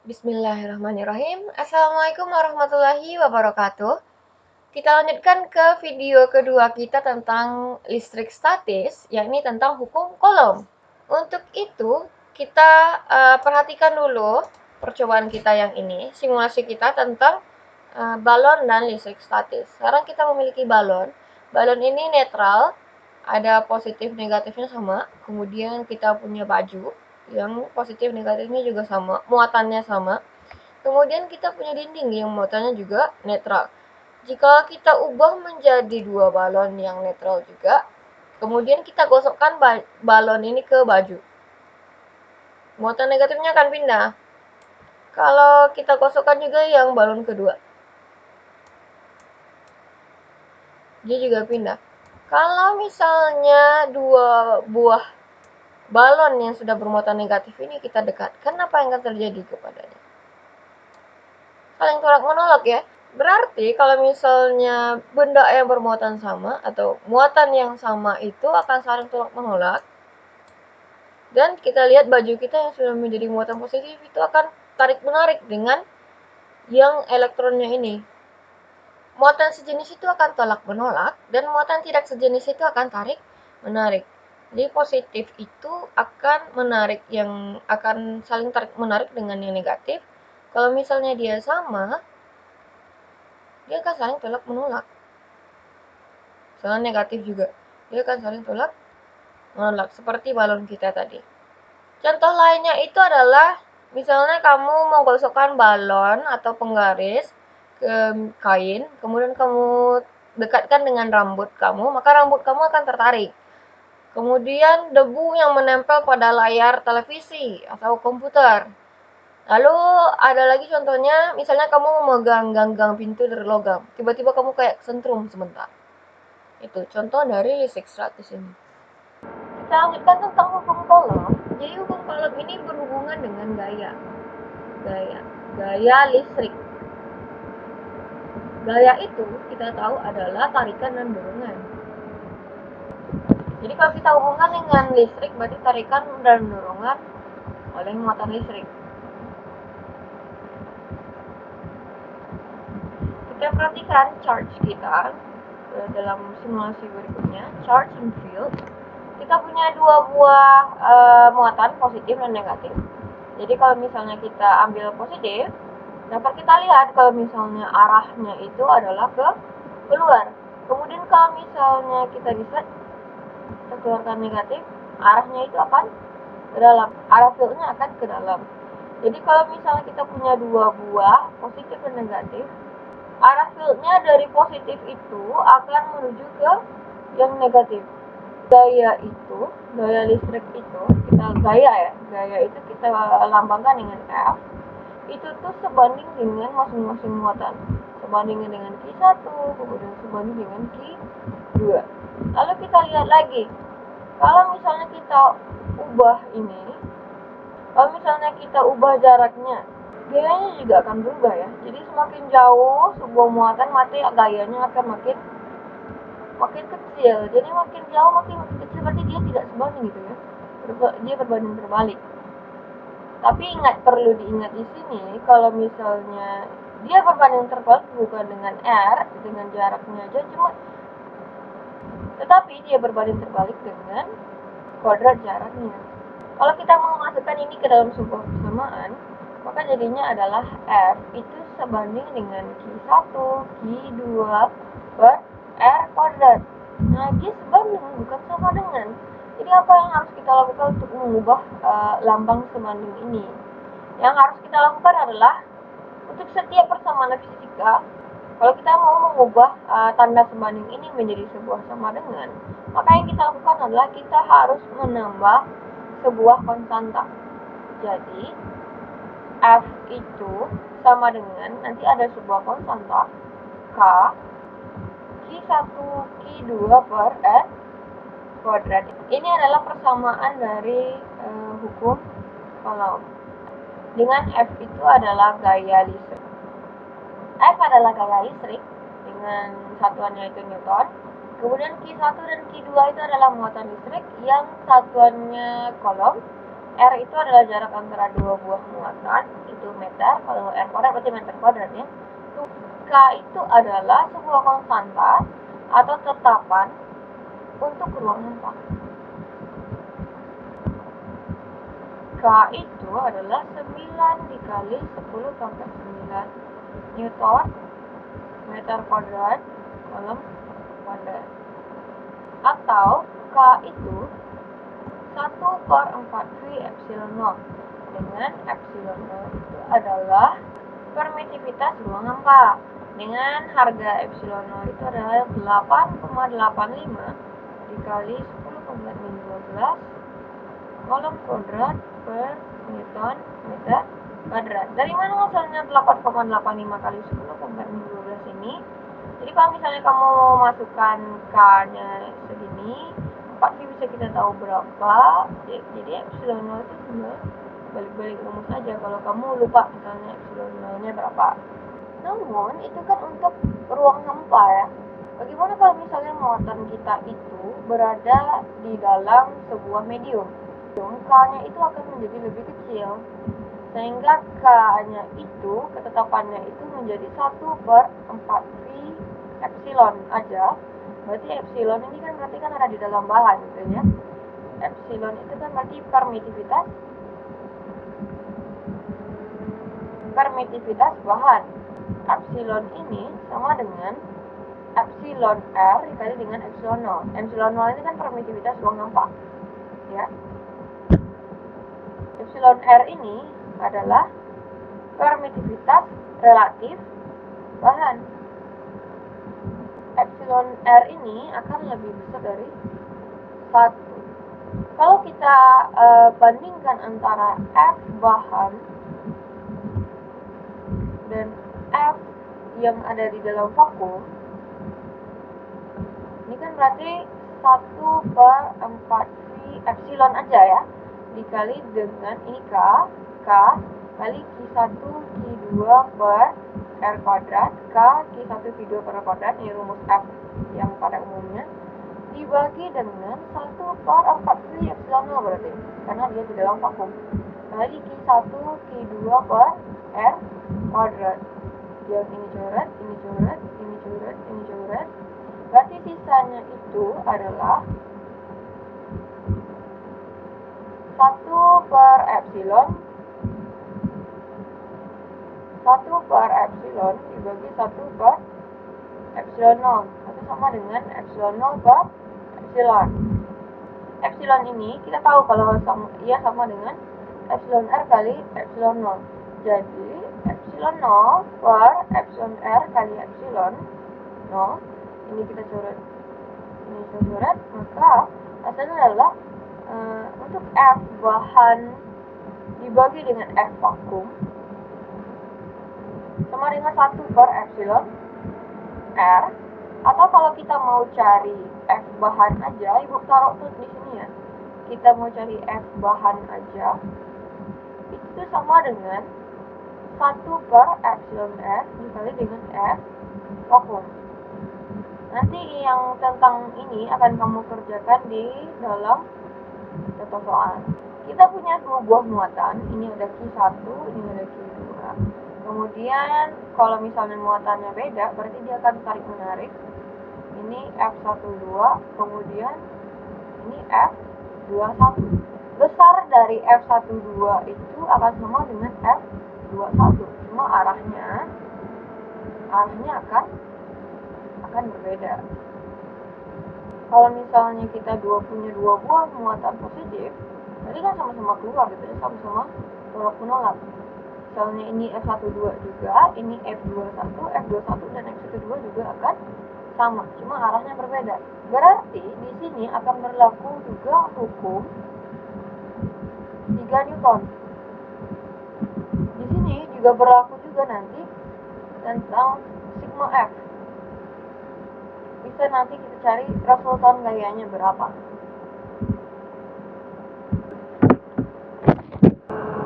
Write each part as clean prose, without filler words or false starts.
Bismillahirrahmanirrahim. Assalamualaikum warahmatullahi wabarakatuh. Kita lanjutkan ke video kedua kita tentang listrik statis, yakni tentang hukum Coulomb. Untuk itu, kita perhatikan dulu percobaan kita yang ini, simulasi kita tentang balon dan listrik statis. Sekarang kita memiliki balon. Balon ini netral, ada positif negatifnya sama. Kemudian kita punya baju yang positif negatifnya juga sama, muatannya sama. Kemudian kita punya dinding yang muatannya juga netral. Jika kita ubah menjadi dua balon yang netral juga, kemudian kita gosokkan balon ini ke baju, muatan negatifnya akan pindah. Kalau kita gosokkan juga yang balon kedua, dia juga pindah. Kalau misalnya dua buah balon yang sudah bermuatan negatif ini kita dekatkan, apa yang akan terjadi kepadanya? Saling tolak menolak ya. Berarti kalau misalnya benda yang bermuatan sama atau muatan yang sama itu akan saling tolak menolak. Dan kita lihat baju kita yang sudah menjadi muatan positif itu akan tarik menarik dengan yang elektronnya ini. Muatan sejenis itu akan tolak menolak dan muatan tidak sejenis itu akan tarik menarik. Jadi positif itu akan menarik yang akan saling tarik menarik dengan yang negatif. Kalau misalnya dia sama, dia akan saling tolak menolak. Misalnya negatif juga, dia akan saling tolak menolak seperti balon kita tadi. Contoh lainnya itu adalah misalnya kamu mau gosokkan balon atau penggaris ke kain, kemudian kamu dekatkan dengan rambut kamu, maka rambut kamu akan tertarik. Kemudian debu yang menempel pada layar televisi atau komputer. Lalu ada lagi contohnya, misalnya kamu memegang ganggang pintu dari logam, tiba-tiba kamu kayak sentrum sebentar. Itu contoh dari listrik statis ini. Kita lanjutkan tentang hukum Coulomb. Jadi hukum Coulomb ini berhubungan dengan gaya listrik. Gaya itu kita tahu adalah tarikan dan dorongan. Jadi kalau kita hubungkan dengan listrik, berarti tarikan dan dorongan oleh muatan listrik. Kita perhatikan charge kita dalam simulasi berikutnya, charge and field. Kita punya dua buah muatan, positif dan negatif. Jadi kalau misalnya kita ambil positif, dapat kita lihat kalau misalnya arahnya itu adalah ke keluar. Kemudian kalau misalnya kita reset, kita keluarkan negatif, arahnya itu akan ke dalam, arah fieldnya akan ke dalam. Jadi kalau misalnya kita punya dua buah, positif dan negatif, arah fieldnya dari positif itu akan menuju ke yang negatif. Gaya listrik itu, gaya itu kita lambangkan dengan F. Itu tuh sebanding dengan masing-masing muatan. Sebanding dengan Q1, kemudian sebanding dengan Q2. Lalu kita lihat lagi, kalau misalnya kita ubah ini, kalau misalnya kita ubah jaraknya, gayanya juga akan berubah ya. Jadi semakin jauh sebuah muatan, mati gayanya akan makin kecil. Jadi makin jauh makin kecil, berarti dia tidak sebanding gitu ya. Dia berbanding terbalik. Tapi perlu diingat di sini, kalau misalnya dia berbanding terbalik bukan dengan R, dengan jaraknya aja cuma, tetapi dia berbanding terbalik dengan kuadrat jaraknya. Kalau kita mau masukkan ini ke dalam sebuah persamaan, maka jadinya adalah F itu sebanding dengan Q1, Q2 per R kuadrat. Nah, dia sebanding, bukan sama dengan. Jadi apa yang harus kita lakukan untuk mengubah lambang sebanding ini? Yang harus kita lakukan adalah, untuk setiap persamaan fisika, kalau kita mau mengubah tanda sebanding ini menjadi sebuah sama dengan, maka yang kita lakukan adalah kita harus menambah sebuah konstanta. Jadi F itu sama dengan, nanti ada sebuah konstanta K, Q1, Q2 per S kuadrat. Ini adalah persamaan dari hukum Coulomb. Dengan F itu adalah gaya listrik. F adalah gaya listrik dengan satuannya itu Newton. Kemudian Q1 dan Q2 itu adalah muatan listrik yang satuannya Coulomb. R itu adalah jarak antara dua buah muatan, itu meter. Kalau R kuadrat berarti meter kuadrat ya. K itu adalah sebuah konstanta atau tetapan untuk ruang hampa. K itu adalah 9 dikali 10 pangkat 9 Newton meter kuadrat kolom kuadrat. Atau K itu 1/4 V epsilon 0, dengan epsilon 0 itu adalah permitivitas ruang hampa, dengan harga epsilon 0 itu adalah 8,85 dikali 10⁻12 kolom kuadrat per Newton meter kuadrat. Dari mana asalnya 8,85 kali 10⁻12 ini? Jadi kalau misalnya kamu masukkan K-nya segini, 4V bisa kita tahu berapa. Jadi epsilon 0 itu sebenarnya balik-balik rumus aja kalau kamu lupa misalnya epsilon 0-nya berapa. Namun itu kan untuk ruang hampa ya. Bagaimana kalau misalnya muatan kita itu berada di dalam sebuah medium? K-nya itu akan menjadi lebih kecil, sehingga K-nya itu, ketetapannya itu menjadi 1/4V epsilon aja. Berarti epsilon ini kan berarti kan ada di dalam bahan gitu ya. Epsilon itu kan berarti permitivitas bahan. Epsilon ini sama dengan epsilon R dikali dengan epsilon 0. Epsilon 0 ini kan permitivitas ruang hampa ya. Epsilon R ini adalah permitivitas relatif bahan. Epsilon R ini akan lebih besar dari 1. Kalau kita bandingkan antara F bahan dan F yang ada di dalam vakum, ini kan berarti 1/4V epsilon aja ya, dikali dengan ini K kali Q1 Q2 per R kuadrat, K Q1 Q2 per R kuadrat, ini rumus F yang pada umumnya, dibagi dengan 1/4V epsilon 0 berarti, karena dia di dalam vakum, kali Q1 Q2 per R kuadrat. Yang ini coret, ini coret, ini coret, ini coret. Berarti sisanya itu adalah 1/epsilon dibagi 1/epsilon 0, itu sama dengan epsilon 0/epsilon. Epsilon ini kita tahu kalau sama dengan epsilon R kali epsilon 0. Jadi epsilon 0 per epsilon R kali epsilon 0, ini kita coret, ini kita coret, maka hasilnya adalah untuk F bahan dibagi dengan F vakum sama dengan 1/epsilon R. Atau kalau kita mau cari F bahan aja, ibu taruh tuh di sini ya, kita mau cari F bahan aja, itu sama dengan 1/epsilon R dikali dengan F vakum. Nanti yang tentang ini akan kamu kerjakan di dalam contoh soal. Kita punya dua buah muatan, ini ada Q1, ini ada Q2. Kemudian kalau misalnya muatannya beda, berarti dia akan tarik menarik. Ini F12, kemudian ini F21. Besar dari F12 itu akan sama dengan F21, cuma arahnya akan berbeda. Kalau misalnya kita punya dua buah muatan positif, berarti kan sama-sama keluar gitu ya, sama-sama tolak menolak. Misalnya ini F12 juga, ini F21 dan F12 juga akan sama, cuma arahnya berbeda. Berarti di sini akan berlaku juga hukum 3 Newton. Di sini juga berlaku juga nanti tentang sigma F. Bisa nanti kita cari resultan gayanya berapa.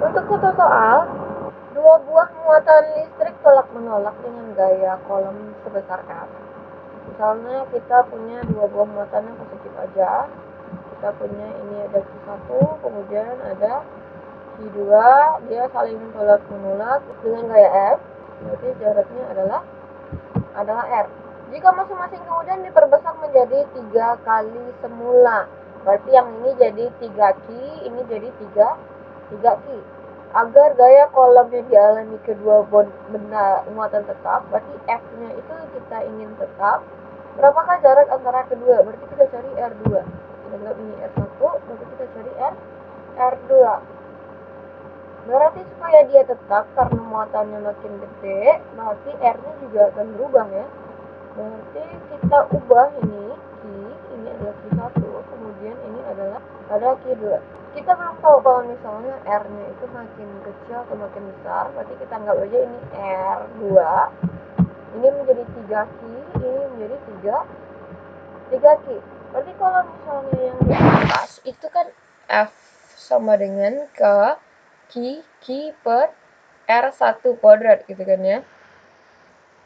Untuk contoh soal, dua buah muatan listrik tolak menolak dengan gaya kolom sebesar F. Misalnya kita punya dua buah muatan yang positif aja. Kita punya ini ada Q1, kemudian ada Q2 dia saling tolak menolak dengan gaya F, berarti jaraknya adalah R. Jika masing-masing kemudian diperbesar menjadi 3 kali semula, berarti yang ini jadi 3Q, ini jadi 3Q. Agar gaya kolomnya dialami kedua benda muatan tetap, berarti F-nya itu kita ingin tetap. Berapakah jarak antara kedua? Berarti kita cari R2. Kita anggap ini R1, berarti kita cari R2. Berarti supaya dia tetap, karena muatannya makin gede, berarti R-nya juga akan berubah ya. Berarti kita ubah ini adalah Q1, kemudian ini adalah Q2. Kita belum tahu kalau misalnya R-nya itu makin kecil atau makin besar, berarti kita anggap aja ini R2. Ini menjadi 3Q, ini menjadi 3Q. Berarti kalau misalnya yang di atas itu kan F sama dengan Q per R1 kuadrat gitu kan ya.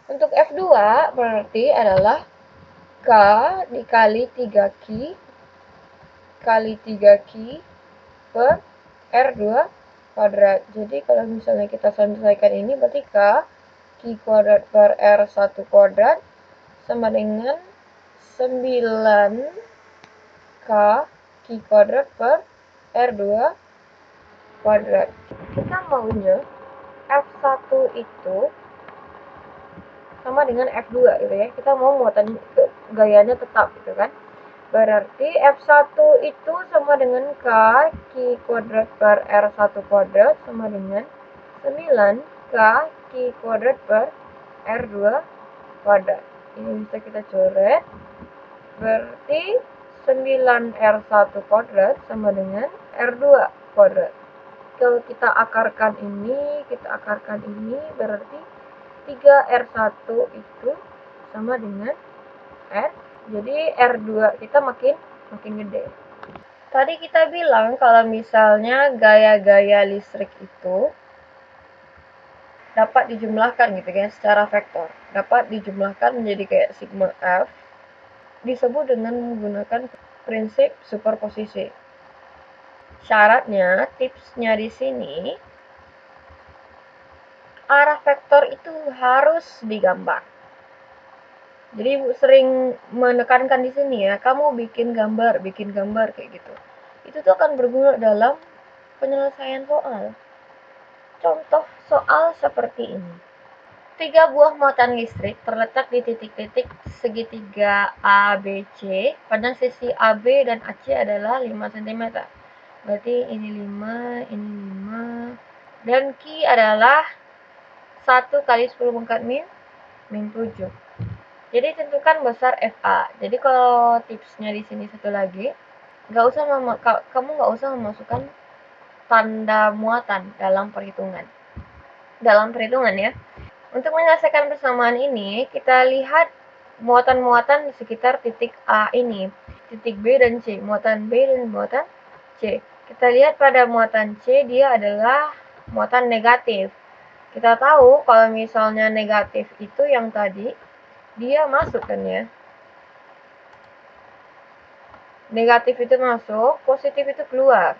Untuk F2 berarti adalah K dikali 3Q kali 3Q per R2 kuadrat. Jadi kalau misalnya kita selesaikan ini berarti Q kuadrat per R1 kuadrat sama dengan 9K Q kuadrat per R2 kuadrat. Kita maunya F1 itu sama dengan F2 gitu ya. Kita mau muatan gayanya tetap gitu kan. Berarti F1 itu sama dengan K kuadrat per R1 kuadrat sama dengan 9K kuadrat per R2 kuadrat. Ini bisa kita coret. Berarti 9R1 kuadrat sama dengan R2 kuadrat. Kalau kita akarkan ini berarti 3R1 itu sama dengan R. Jadi R2 kita makin gede. Tadi kita bilang kalau misalnya gaya-gaya listrik itu dapat dijumlahkan gitu kan secara vektor. Dapat dijumlahkan menjadi kayak sigma F. Disebut dengan menggunakan prinsip superposisi. Syaratnya, tipsnya di sini arah vektor itu harus digambar. Jadi Ibu sering menekankan di sini ya, kamu bikin gambar kayak gitu. Itu tuh akan berguna dalam penyelesaian soal. Contoh soal seperti ini. 3 buah muatan listrik terletak di titik-titik segitiga ABC pada sisi AB dan AC adalah 5 cm. Berarti ini 5, ini 5, dan Q adalah 1 kali 10 pangkat min 7. Jadi tentukan besar FA. Jadi kalau tipsnya di sini satu lagi, kamu nggak usah memasukkan tanda muatan dalam perhitungan. Ya. Untuk menyelesaikan persamaan ini, kita lihat muatan-muatan di sekitar titik A ini, titik B dan C, muatan B dan muatan C. Kita lihat pada muatan C, dia adalah muatan negatif. Kita tahu kalau misalnya negatif itu yang tadi, dia masuk kan ya. Negatif itu masuk, positif itu keluar.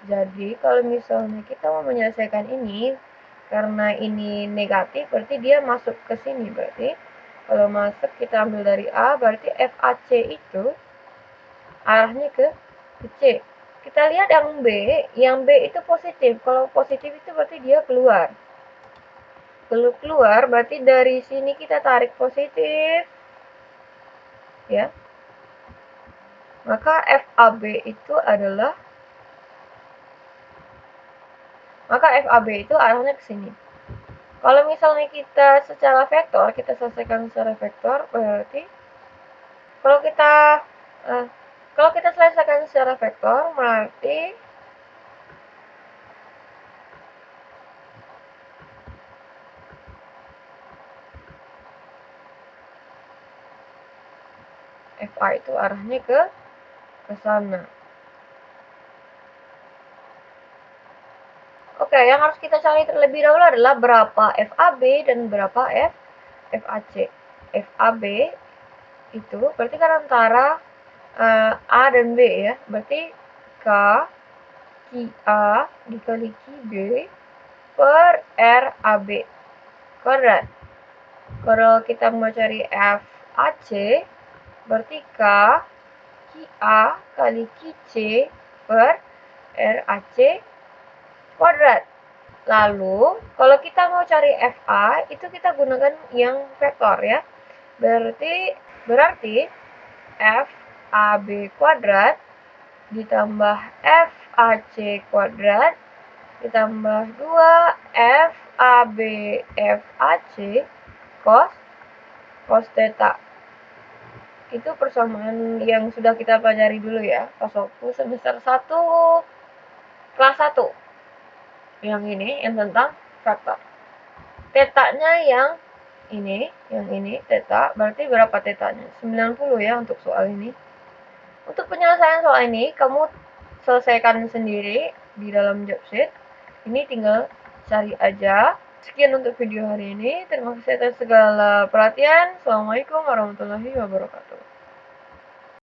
Jadi kalau misalnya kita mau menyelesaikan ini, karena ini negatif, berarti dia masuk ke sini. Berarti kalau masuk kita ambil dari A, berarti FAC itu arahnya ke C. Kita lihat yang B itu positif. Kalau positif itu berarti dia keluar. Kalau keluar berarti dari sini kita tarik positif. Ya. Maka FAB itu arahnya ke sini. Kalau misalnya kita secara vektor, kita selesaikan secara vektor, berarti kalau kita selesaikan secara vektor, berarti FA itu arahnya ke sana. Oke, yang harus kita cari terlebih dahulu adalah berapa FAB dan berapa FAC. FAB itu berarti kan antara A dan B ya. Berarti K QA dikali QB per RAB kuadrat. Kalau kita mau cari FAC, berarti QA kali QC per RAC kuadrat. Lalu, kalau kita mau cari FA, itu kita gunakan yang vektor ya. Berarti FAB kuadrat ditambah FAC kuadrat ditambah 2 FAB FAC cos theta. Itu persamaan yang sudah kita pelajari dulu ya pas waktu semester 1 kelas 1. Yang ini yang tentang vektor. Tetanya yang ini theta, berarti berapa tetanya? 90 ya untuk soal ini. Untuk penyelesaian soal ini, kamu selesaikan sendiri di dalam job sheet. Ini tinggal cari aja. Sekian untuk video hari ini. Terima kasih atas segala perhatian. Assalamualaikum warahmatullahi wabarakatuh.